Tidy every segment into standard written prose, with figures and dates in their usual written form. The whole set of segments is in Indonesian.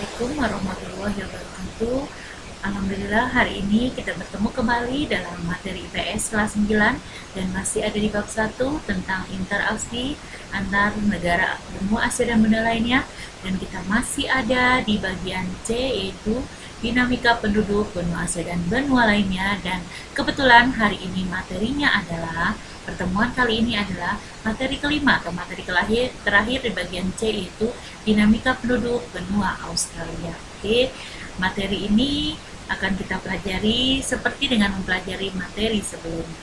Assalamualaikum warahmatullahi wabarakatuh. Alhamdulillah hari ini kita bertemu kembali dalam materi IPS kelas 9 dan masih ada di bab 1 tentang interaksi antar negara benua Asia dan benua lainnya, dan kita masih ada di bagian C, yaitu dinamika penduduk benua Asia dan benua lainnya. Dan kebetulan hari ini materinya adalah pertemuan kali ini adalah materi kelima atau materi terakhir di bagian C, yaitu dinamika penduduk benua Australia. Oke, materi ini akan kita pelajari seperti dengan mempelajari materi sebelumnya.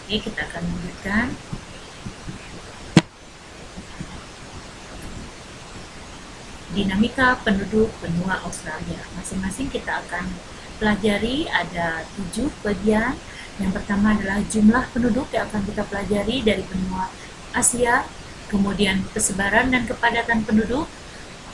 Oke, kita akan lanjutkan. Dinamika penduduk benua Australia. Masing-masing kita akan pelajari ada 7 bagian. Yang pertama adalah jumlah penduduk yang akan kita pelajari dari benua Asia, kemudian persebaran dan kepadatan penduduk,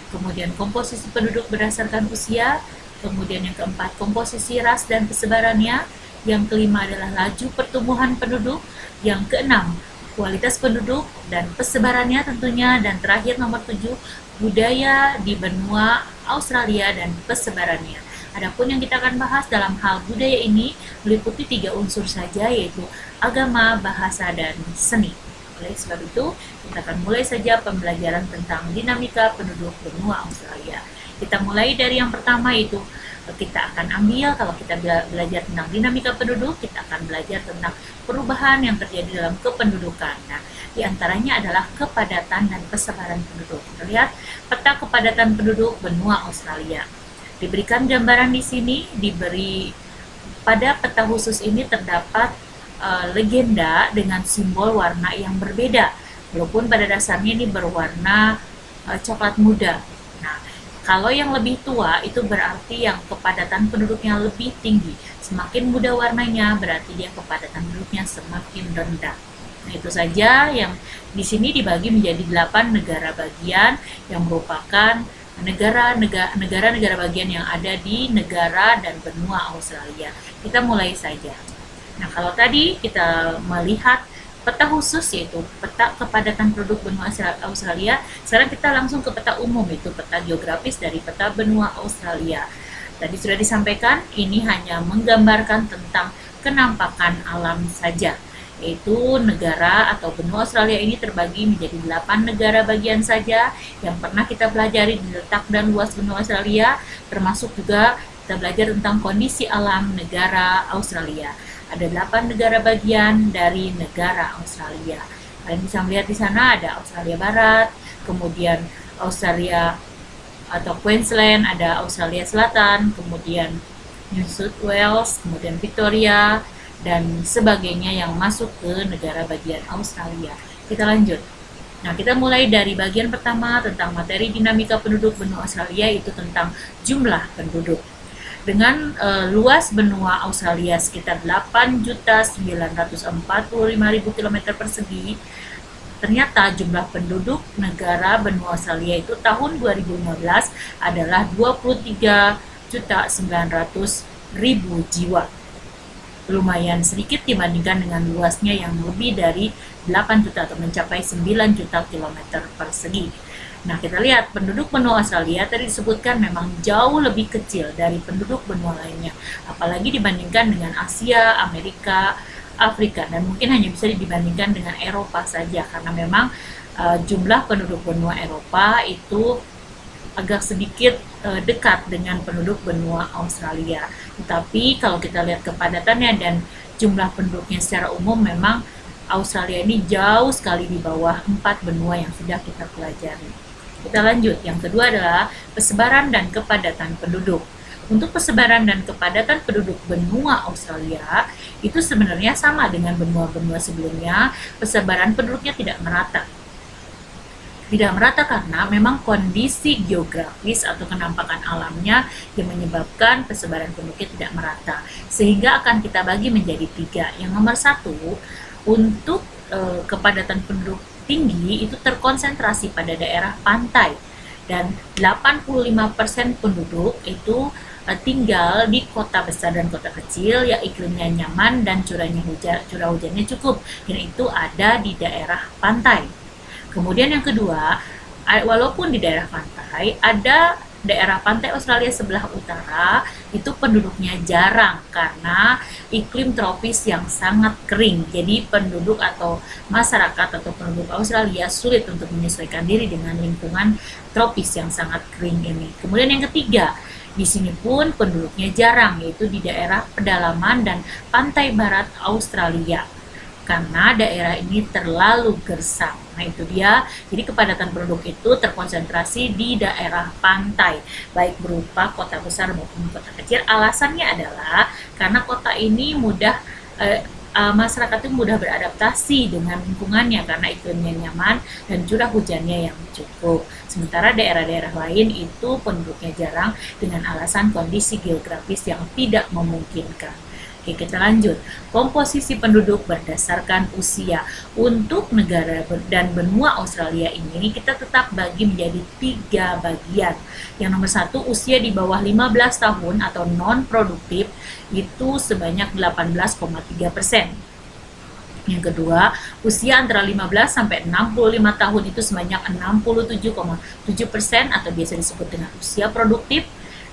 kemudian komposisi penduduk berdasarkan usia, kemudian yang keempat komposisi ras dan persebarannya, yang kelima adalah laju pertumbuhan penduduk, yang keenam kualitas penduduk dan persebarannya tentunya, dan terakhir nomor 7 budaya di benua Australia dan persebarannya. Adapun yang kita akan bahas dalam hal budaya ini meliputi 3 unsur saja, yaitu agama, bahasa, dan seni. Oleh sebab itu, kita akan mulai saja pembelajaran tentang dinamika penduduk benua Australia. Kita mulai dari yang pertama, yaitu kita akan ambil, kalau kita belajar tentang dinamika penduduk, kita akan belajar tentang perubahan yang terjadi dalam kependudukan. Nah, di antaranya adalah kepadatan dan persebaran penduduk. Kita lihat peta kepadatan penduduk benua Australia. Diberikan gambaran di sini, diberi pada peta khusus ini terdapat legenda dengan simbol warna yang berbeda, walaupun pada dasarnya ini berwarna coklat muda. Nah, kalau yang lebih tua itu berarti yang kepadatan penduduknya lebih tinggi. Semakin muda warnanya berarti dia kepadatan penduduknya semakin rendah. Nah, itu saja yang di sini dibagi menjadi 8 negara bagian yang merupakan negara-negara bagian yang ada di negara dan benua Australia. Kita mulai saja. Nah, kalau tadi kita melihat peta khusus, yaitu peta kepadatan penduduk benua Australia, sekarang kita langsung ke peta umum, yaitu peta geografis dari peta benua Australia. Tadi sudah disampaikan, ini hanya menggambarkan tentang kenampakan alam saja, yaitu negara atau benua Australia ini terbagi menjadi 8 negara bagian saja yang pernah kita pelajari di letak dan luas benua Australia, termasuk juga kita belajar tentang kondisi alam negara Australia. Ada 8 negara bagian dari negara Australia. Kalian bisa melihat di sana ada Australia Barat, kemudian Australia atau Queensland, ada Australia Selatan, kemudian New South Wales, kemudian Victoria, dan sebagainya yang masuk ke negara bagian Australia. Kita lanjut. Nah, kita mulai dari bagian pertama tentang materi dinamika penduduk benua Australia, yaitu tentang jumlah penduduk. Dengan luas benua Australia sekitar 8.945.000 km persegi, ternyata jumlah penduduk negara benua Australia itu tahun 2015 adalah 23.900.000 jiwa. Lumayan sedikit dibandingkan dengan luasnya yang lebih dari 8 juta atau mencapai 9 juta kilometer persegi. Nah, kita lihat penduduk benua Australia tadi disebutkan memang jauh lebih kecil dari penduduk benua lainnya, apalagi dibandingkan dengan Asia, Amerika, Afrika, dan mungkin hanya bisa dibandingkan dengan Eropa saja, karena memang jumlah penduduk benua Eropa itu agak sedikit dekat dengan penduduk benua Australia. Tetapi kalau kita lihat kepadatannya dan jumlah penduduknya secara umum, memang Australia ini jauh sekali di bawah 4 benua yang sudah kita pelajari. Kita lanjut. Yang kedua adalah persebaran dan kepadatan penduduk. Untuk persebaran dan kepadatan penduduk benua Australia itu sebenarnya sama dengan benua-benua sebelumnya. Persebaran penduduknya tidak merata. Tidak merata karena memang kondisi geografis atau kenampakan alamnya yang menyebabkan persebaran penduduknya tidak merata. Sehingga akan kita bagi menjadi 3. Yang nomor 1, untuk kepadatan penduduk tinggi itu terkonsentrasi pada daerah pantai. Dan 85% penduduk itu tinggal di kota besar dan kota kecil yang iklimnya nyaman dan curah hujannya cukup. Dan itu ada di daerah pantai. Kemudian yang kedua, walaupun di daerah pantai ada daerah pantai Australia sebelah utara itu penduduknya jarang karena iklim tropis yang sangat kering. Jadi penduduk atau masyarakat atau penduduk Australia sulit untuk menyesuaikan diri dengan lingkungan tropis yang sangat kering ini. Kemudian yang ketiga, di sini pun penduduknya jarang, yaitu di daerah pedalaman dan pantai barat Australia. Karena daerah ini terlalu gersang. Nah itu dia, jadi kepadatan penduduk itu terkonsentrasi di daerah pantai, baik berupa kota besar maupun kota kecil. Alasannya adalah karena kota ini masyarakat itu mudah beradaptasi dengan lingkungannya karena iklimnya nyaman dan curah hujannya yang cukup. Sementara daerah-daerah lain itu penduduknya jarang dengan alasan kondisi geografis yang tidak memungkinkan. Oke, kita lanjut. Komposisi penduduk berdasarkan usia. Untuk negara dan benua Australia ini kita tetap bagi menjadi 3 bagian. Yang nomor 1, usia di bawah 15 tahun atau non-produktif itu sebanyak 18,3%. Yang kedua, usia antara 15 sampai 65 tahun itu sebanyak 67,7% atau biasa disebut dengan usia produktif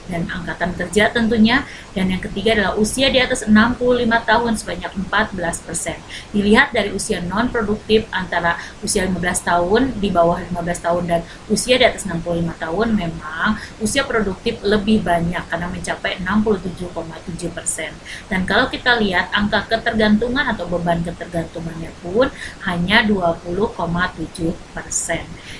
dan angkatan kerja tentunya. Dan yang ketiga adalah usia di atas 65 tahun sebanyak 14%. Dilihat dari usia non-produktif antara usia 15 tahun, di bawah 15 tahun dan usia di atas 65 tahun, memang usia produktif lebih banyak karena mencapai 67,7%. Dan kalau kita lihat angka ketergantungan atau beban ketergantungannya pun hanya 20,7%.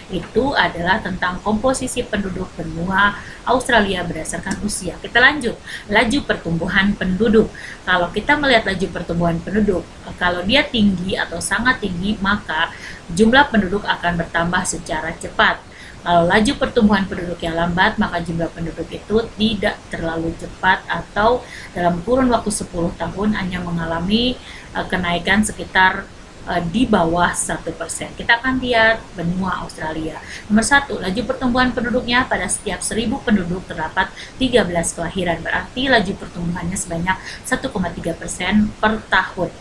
Itu adalah tentang komposisi penduduk benua Australia berdasarkan usia. Kita lanjut, laju pertumbuhan penduduk. Kalau kita melihat laju pertumbuhan penduduk, kalau dia tinggi atau sangat tinggi, maka jumlah penduduk akan bertambah secara cepat. Kalau laju pertumbuhan penduduk yang lambat, maka jumlah penduduk itu tidak terlalu cepat atau dalam kurun waktu 10 tahun hanya mengalami kenaikan sekitar di bawah 1%. Kita akan lihat benua Australia. Nomor 1, laju pertumbuhan penduduknya pada setiap 1000 penduduk terdapat 13 kelahiran. Berarti laju pertumbuhannya sebanyak 1,3% per tahun.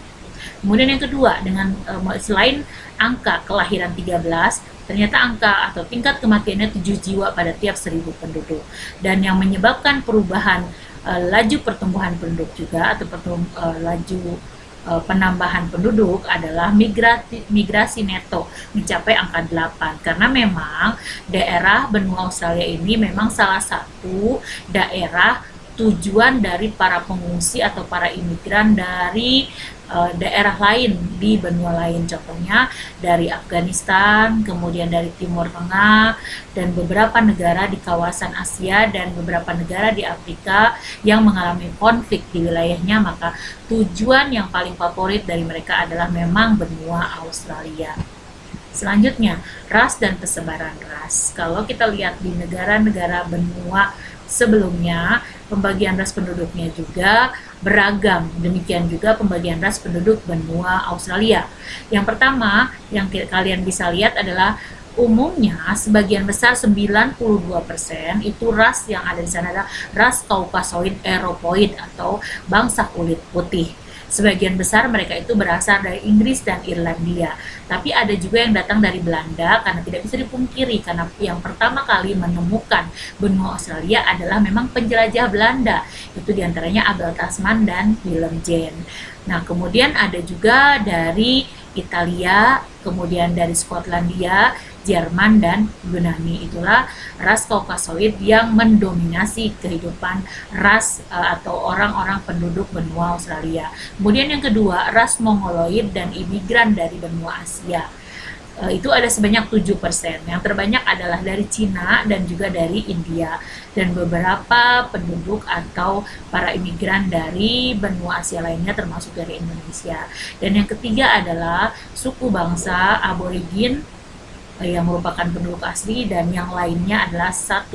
Kemudian yang kedua, dengan selain angka kelahiran 13, ternyata angka atau tingkat kematiannya 7 jiwa pada tiap 1000 penduduk. Dan yang menyebabkan perubahan laju pertumbuhan penduduk juga atau laju penambahan penduduk adalah migrasi neto mencapai angka 8 karena memang daerah benua Australia ini memang salah satu daerah tujuan dari para pengungsi atau para imigran dari daerah lain di benua lain, contohnya dari Afghanistan, kemudian dari Timur Tengah, dan beberapa negara di kawasan Asia dan beberapa negara di Afrika yang mengalami konflik di wilayahnya. Maka tujuan yang paling favorit dari mereka adalah memang benua Australia. Selanjutnya, ras dan persebaran ras. Kalau kita lihat di negara-negara benua sebelumnya, pembagian ras penduduknya juga beragam. Demikian juga pembagian ras penduduk benua Australia. Yang pertama, yang kalian bisa lihat adalah umumnya sebagian besar 92% itu ras yang ada di sana adalah ras Caucasoid Europoid atau bangsa kulit putih. Sebagian besar mereka itu berasal dari Inggris dan Irlandia. Tapi ada juga yang datang dari Belanda karena tidak bisa dipungkiri karena yang pertama kali menemukan benua Australia adalah memang penjelajah Belanda. Itu diantaranya Abel Tasman dan Willem James. Nah, kemudian ada juga dari Italia, kemudian dari Skotlandia, Jerman, dan Yunani. Itulah ras Caucasoid yang mendominasi kehidupan ras atau orang-orang penduduk benua Australia. Kemudian yang kedua, ras Mongoloid dan imigran dari benua Asia. Itu ada sebanyak 7%. Yang terbanyak adalah dari Cina dan juga dari India. Dan beberapa penduduk atau para imigran dari benua Asia lainnya termasuk dari Indonesia. Dan yang ketiga adalah suku bangsa aborigin yang merupakan penduduk asli dan yang lainnya adalah 1%.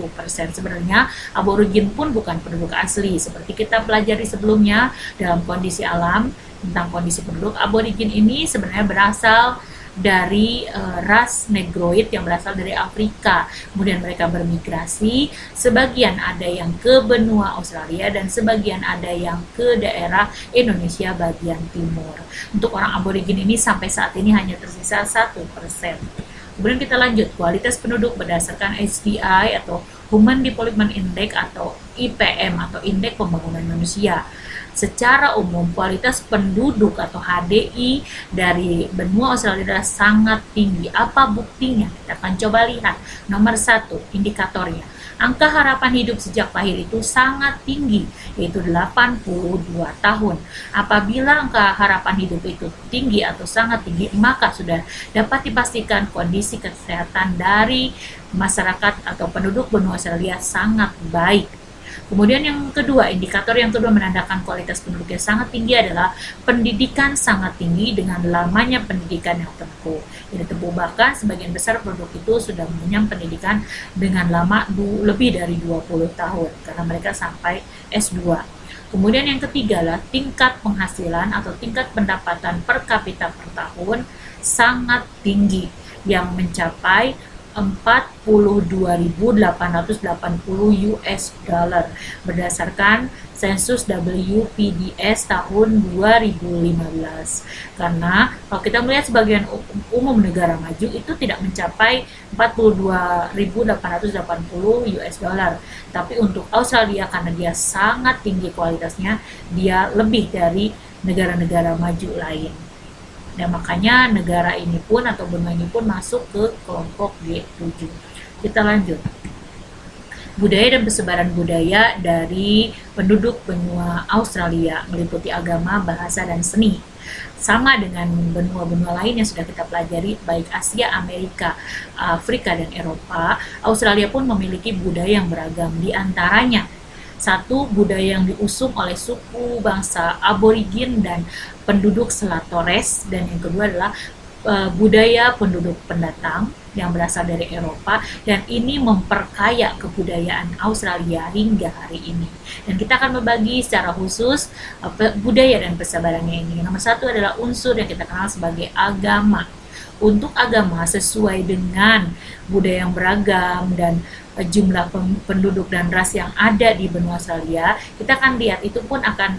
Sebenarnya aborigin pun bukan penduduk asli. Seperti kita pelajari sebelumnya dalam kondisi alam tentang kondisi penduduk, aborigin ini sebenarnya berasal dari ras negroid yang berasal dari Afrika. Kemudian mereka bermigrasi, sebagian ada yang ke benua Australia dan sebagian ada yang ke daerah Indonesia bagian timur. Untuk orang aborigin ini sampai saat ini hanya tersisa 1%. Kemudian kita lanjut, kualitas penduduk berdasarkan HDI atau Human Development Index atau IPM atau Indeks Pembangunan Manusia. Secara umum, kualitas penduduk atau HDI dari benua Australia adalah sangat tinggi. Apa buktinya? Kita akan coba lihat. Nomor 1, indikatornya. Angka harapan hidup sejak lahir itu sangat tinggi, yaitu 82 tahun. Apabila angka harapan hidup itu tinggi atau sangat tinggi, maka sudah dapat dipastikan kondisi kesehatan dari masyarakat atau penduduk benua Australia sangat baik. Kemudian yang kedua, indikator yang kedua menandakan kualitas penduduk yang sangat tinggi adalah pendidikan sangat tinggi dengan lamanya pendidikan yang tempuh. Jadi tempuh bahkan sebagian besar penduduk itu sudah mengenyam pendidikan dengan lama lebih dari 20 tahun karena mereka sampai S2. Kemudian yang ketiga adalah tingkat penghasilan atau tingkat pendapatan per kapita per tahun sangat tinggi yang mencapai 42.880 US dollar berdasarkan sensus WPDS tahun 2015. Karena kalau kita melihat sebagian umum negara maju itu tidak mencapai 42.880 US dollar. Tapi untuk Australia karena dia sangat tinggi kualitasnya, dia lebih dari negara-negara maju lain. Dan makanya negara ini pun atau benua ini pun masuk ke kelompok G7. Kita lanjut. Budaya dan persebaran budaya dari penduduk benua Australia meliputi agama, bahasa, dan seni. Sama dengan benua-benua lain yang sudah kita pelajari, baik Asia, Amerika, Afrika, dan Eropa, Australia pun memiliki budaya yang beragam. Di antaranya, satu, budaya yang diusung oleh suku bangsa aborigin dan penduduk Selat Torres, dan yang kedua adalah budaya penduduk pendatang yang berasal dari Eropa, dan ini memperkaya kebudayaan Australia hingga hari ini. Dan kita akan membagi secara khusus budaya dan persebarannya ini. Nomor satu adalah unsur yang kita kenal sebagai agama. Untuk agama sesuai dengan budaya yang beragam dan jumlah penduduk dan ras yang ada di benua Australia, kita akan lihat itu pun akan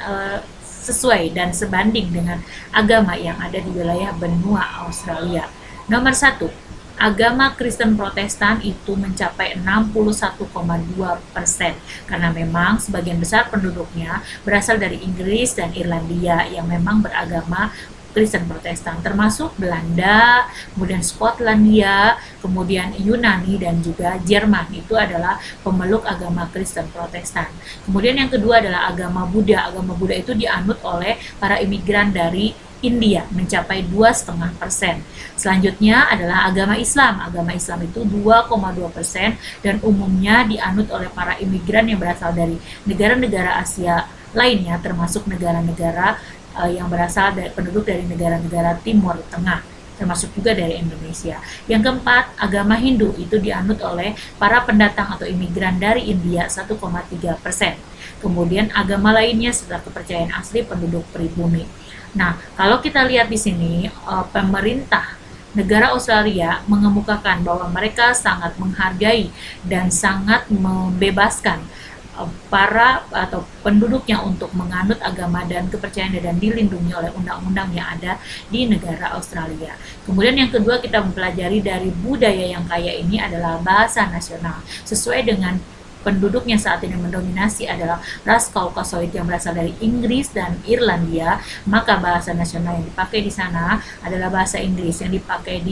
sesuai dan sebanding dengan agama yang ada di wilayah benua Australia. Nomor satu, agama Kristen Protestan itu mencapai 61,2% karena memang sebagian besar penduduknya berasal dari Inggris dan Irlandia yang memang beragama Kristen Protestan, termasuk Belanda, kemudian Skotlandia, kemudian Yunani, dan juga Jerman. Itu adalah pemeluk agama Kristen Protestan. Kemudian yang kedua adalah agama Buddha. Agama Buddha itu dianut oleh para imigran dari India, mencapai 2,5%. Selanjutnya adalah agama Islam. Agama Islam itu 2,2% dan umumnya dianut oleh para imigran yang berasal dari negara-negara Asia lainnya, termasuk negara-negara yang berasal dari penduduk dari negara-negara Timur Tengah, termasuk juga dari Indonesia. Yang keempat, agama Hindu itu dianut oleh para pendatang atau imigran dari India 1,3%. Kemudian agama lainnya setelah kepercayaan asli penduduk pribumi. Nah, kalau kita lihat di sini, pemerintah negara Australia mengemukakan bahwa mereka sangat menghargai dan sangat membebaskan para atau penduduknya untuk menganut agama dan kepercayaan dan dilindungi oleh undang-undang yang ada di negara Australia. Kemudian yang kedua, kita mempelajari dari budaya yang kaya ini adalah bahasa nasional. Sesuai dengan penduduknya saat ini mendominasi adalah ras Kaukasoid yang berasal dari Inggris dan Irlandia, maka bahasa nasional yang dipakai di sana adalah bahasa Inggris yang dipakai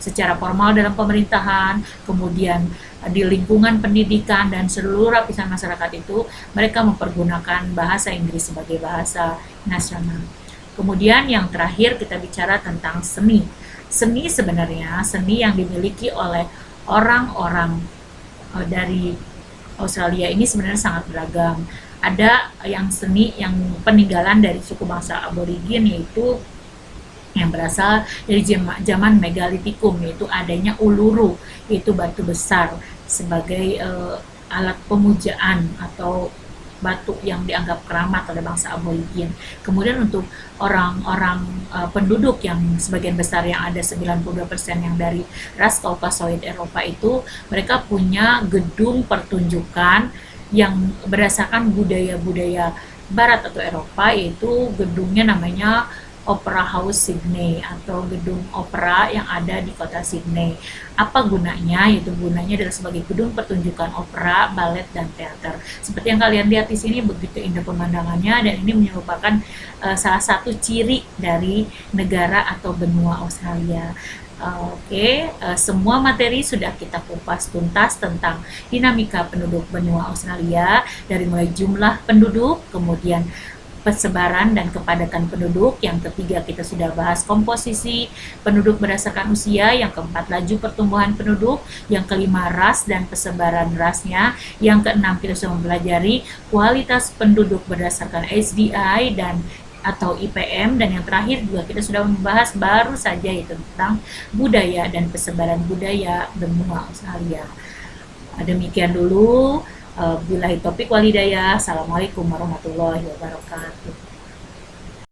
secara formal dalam pemerintahan, kemudian di lingkungan pendidikan dan seluruh lapisan masyarakat itu mereka mempergunakan bahasa Inggris sebagai bahasa nasional. Kemudian yang terakhir kita bicara tentang seni. Seni sebenarnya seni yang dimiliki oleh orang-orang dari Australia ini sebenarnya sangat beragam. Ada yang seni yang peninggalan dari suku bangsa aborigin, yaitu yang berasal dari zaman megalitikum, yaitu adanya uluru, yaitu batu besar sebagai alat pemujaan atau batu yang dianggap keramat oleh bangsa aborigin. Kemudian untuk orang-orang penduduk yang sebagian besar yang ada 92% yang dari ras Kaukasoid Eropa itu, mereka punya gedung pertunjukan yang berdasarkan budaya-budaya Barat atau Eropa, yaitu gedungnya namanya Opera House Sydney atau gedung opera yang ada di kota Sydney. Apa gunanya? Yaitu gunanya adalah sebagai gedung pertunjukan opera, balet, dan teater. Seperti yang kalian lihat di sini, begitu indah pemandangannya, dan ini merupakan salah satu ciri dari negara atau benua Australia. Oke, semua materi sudah kita kupas tuntas tentang dinamika penduduk benua Australia, dari mulai jumlah penduduk, kemudian persebaran dan kepadatan penduduk. Yang ketiga, kita sudah bahas komposisi penduduk berdasarkan usia. Yang keempat, laju pertumbuhan penduduk. Yang kelima, ras dan persebaran rasnya. Yang keenam, kita sudah mempelajari kualitas penduduk berdasarkan HDI dan atau IPM, dan yang terakhir juga kita sudah membahas baru saja yaitu tentang budaya dan persebaran budaya benua Australia. Demikian dulu. Billahi taufiq walhidayah. Assalamualaikum warahmatullahi wabarakatuh.